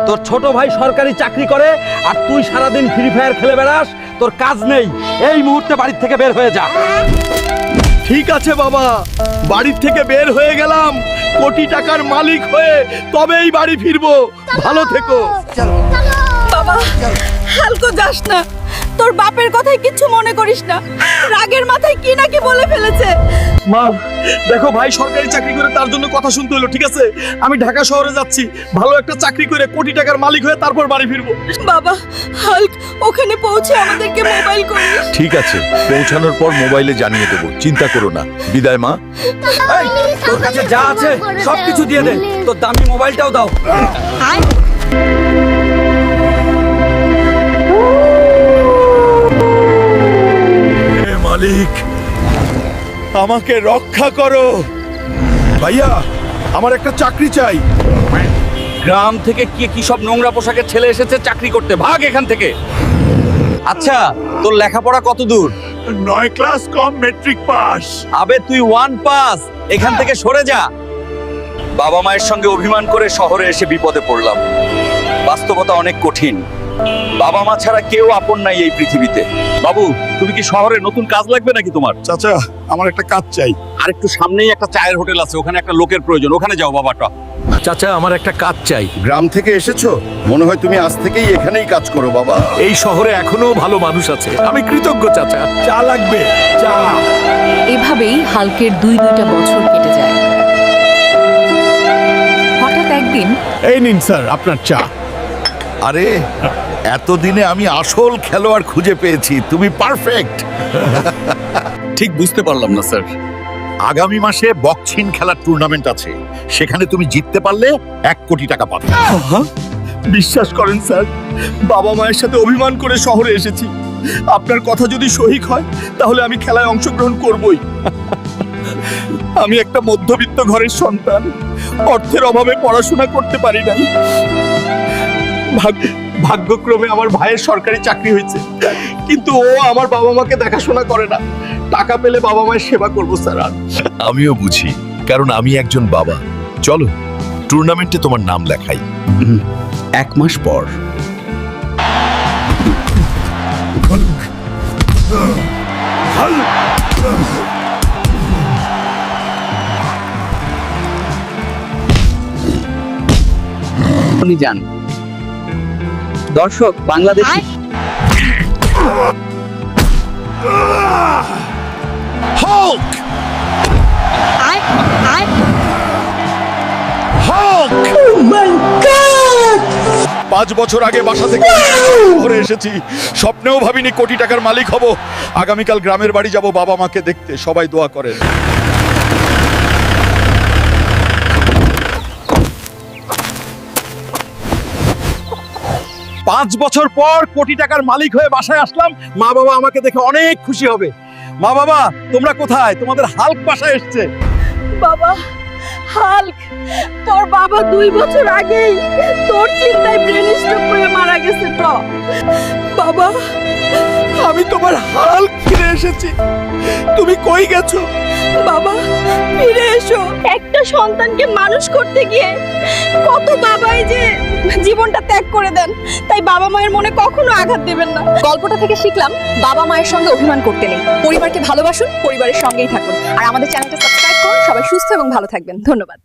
তোর ছোট ভাই সরকারি চাকরি করে আর তুই সারাদিন ফ্রি ফায়ার খেলে বেড়াস, তোর কাজ নেই। এই মুহূর্তে বাড়ির থেকে বের হয়ে যা। ঠিক আছে বাবা, বাড়ির থেকে বের হয়ে গেলাম, কোটি টাকার মালিক হয়ে তবেই বাড়ি ফিরবো। ভালো থেকো। বাবা, হালকো যাস না, তোর বাপের কথায় কিচ্ছু মনে করিস না। রাগের মাথায় কি নাকি বলে ফেলেছে। মা দেখো, ভাই সরকারি চাকরি করে তার জন্য কথা শুনতে হলো। ঠিক আছে, আমি ঢাকা শহরে যাচ্ছি, ভালো একটা চাকরি করে কোটি টাকার মালিক হয়ে তারপর বাড়ি ফিরবো। বাবা, হাল্ক ওখানে পৌঁছে আমাদেরকে মোবাইল করিস। ঠিক আছে, পৌঁছানোর পর মোবাইলে জানিয়ে দেবো, চিন্তা করো না। বিদায় মা। এই, তোর কাছে যা আছে সবকিছু দিয়ে দে, তোর দামি মোবাইলটাও দাও। হে মালিক, আমাকে রক্ষা করো। ভাইয়া, আমার একটা চাকরি চাই। গ্রাম থেকে কি সব নোংরা পোশাকের ছেলে এসেছে চাকরি করতে, ভাগ এখান থেকে। আচ্ছা, তোর লেখাপড়া কত দূর? 9 ক্লাস কম মেট্রিক পাস। আবে তুই 1 পাস, এখান থেকে সরে যা। বাবা মায়ের সঙ্গে অভিমান করে শহরে এসে বিপদে পড়লাম। বাস্তবতা অনেক কঠিন, বাবা মা ছাড়া কেউ আপন নাই এই পৃথিবীতে। বাবু, তুমি কি শহরে নতুন কাজ লাগবে নাকি তোমার? চাচা, আমার একটা কাজ চাই। আর একটু সামনেই একটা চায়ের হোটেল আছে, ওখানে একটা লোকের প্রয়োজন, ওখানে যাও বাবাটা। চাচা, আমার একটা কাজ চাই। গ্রাম থেকে এসেছো, মনে হয় তুমি আজ থেকেই এখানেই কাজ করো বাবা। এই শহরে এখনো ভালো মানুষ আছে, আমি কৃতজ্ঞ চাচা। চা লাগবে, চা। এভাবেই হালকের দুইটা বছর কেটে যায়। হঠাৎ একদিন এই নিন স্যার আপনার চা। আরে, এতদিনে আমি আসল খেলোয়াড় খুঁজে পেয়েছি, তুমি পারফেক্ট। ঠিক বুঝতে পারলাম না স্যার। আগামী মাসে বক্সিং খেলার টুর্নামেন্ট আছে, সেখানে তুমি জিততে পারলে 1 কোটি টাকা পাবে। বিশ্বাস করেন স্যার, বাবা মায়ের সাথে অভিমান করে শহরে এসেছি। আপনার কথা যদি সঠিক হয় তাহলে আমি খেলায় অংশগ্রহণ করবই। আমি একটা মধ্যবিত্ত ঘরের সন্তান, অর্থের অভাবে পড়াশোনা করতে পারি নাই। ভাগ্যক্রমে আমার ভাইয়ের সরকারি চাকরি হয়েছে, কিন্তু ও আমার বাবা মাকে দেখাশোনা করে না। টাকা পেলে বাবা মায়ের সেবা করবো স্যার। আমিও বুঝি, কারণ আমি একজন বাবা। চলো, টুর্নামেন্টে তোমার নাম লেখাই। 1 মাস পর। যান দর্শক, Bangladesh Hulk! Hulk! Oh my God! 5 বছর আগে বাসা থেকে শহরে এসেছি, স্বপ্নেও ভাবিনি কোটি টাকার মালিক হব। আগামীকাল গ্রামের বাড়ি যাব বাবা মাকে দেখতে, সবাই দোয়া করেন। 5 বছর পর কোটি টাকার মালিক হয়ে বাসায় আসলাম। মা বাবা আমাকে দেখে অনেক খুশি হবে। মা বাবা, তোমরা কোথায়? তোমাদের হাল্ক বাসায় এসেছে। বাবা, হাল্ক তোর বাবা 2 বছর আগেই তোর চিন্তায় ব্রেন স্ট্রোক করে মারা গেছে তো। বাবা, আমি তোমার হাল্ক ফিরে এসেছি। তুমি কই গেছো? বাবা ফিরে এসো। একটা সন্তানকে মানুষ করতে গিয়ে কত বাবাই যে জীবনটা ত্যাগ করে দেন, তাই বাবা মায়ের মনে কখনো আঘাত দেবেন না। গল্পটা থেকে শিখলাম, বাবা মায়ের সঙ্গে অভিমান করতে নেই। পরিবারকে ভালোবাসুন, পরিবারের সঙ্গেই থাকুন। আর আমাদের চ্যানেলটা সাবস্ক্রাইব করুন। সবাই সুস্থ এবং ভালো থাকবেন। ধন্যবাদ।